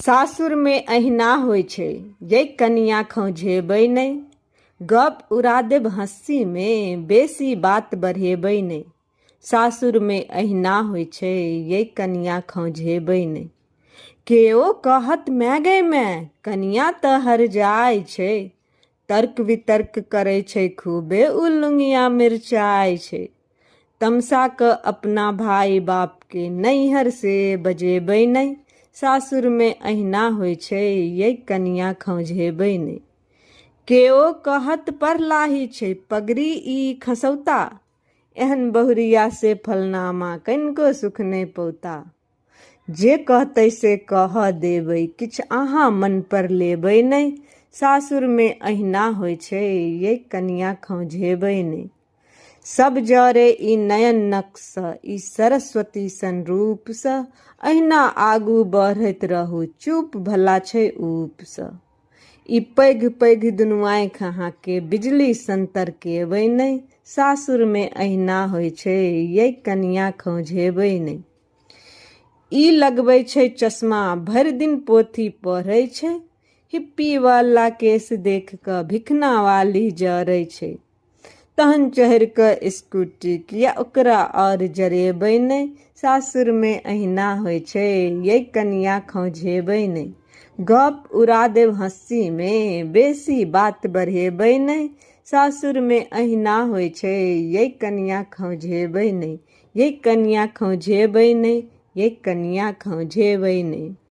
सासुर में अहिना होइ छै, ये कनिया खौझेबै नै। गप उड़ा देब हँसी में, बेसी बात बढ़ेबै नै। सासुर में अहिना होइ छै, ये कनिया खौझेबै नै। केओ कहत मै गै मै, कनिया तऽ हर जाइ छै। तर्क वितर्क करै छै खूबे, उलुंगिया मिर्चाइ छै। तमसा क अपना भाई बाप के नैहर से बजेबै नै। सासुर में अहिना होइ छै, ये कनिया खौझेबै नै। केओ कहत परलाही छै, पगड़ी ई खसौता। एहन बहुरिया से फलनामा कनिको सुख नै पौता। जे कहतै से कह देबै, किछ अहाँ मन पर लेबै नै। सासुर में अहिना होइ छै, ये कनिया खौझेबै नै। सब जरे ई नयन नक्श, ई सरस्वती सन रूप स। अहिना आगू बढ़ैत रहू, चुप भला छै ऊप स। ई पैघ पैघ दुनू आँखि अहाँके बिजली सन तरकेबै नै। सासुर में अहिना होइ छै, ये कनिया खौझेबै नै। ई लगबै छै चश्मा, भरि दिन पोथी पढ़ै छै। हिप्पी वाला केस देख क भिखना वाली जरै छै। तहन चढ़ क स्कूटी किया ओकरा और जरेबै नै। सासुर में अहिना होइ छै, ये कनिया खौझेबै नै। गप उड़ा देब हँसी में, बेसी बात बढ़ेबै नै। सासुर में अहिना होइ छै, ये कनिया खौझेबै नै। ये कनिया खौझेबै नै, ये कनिया खौझेबै नै।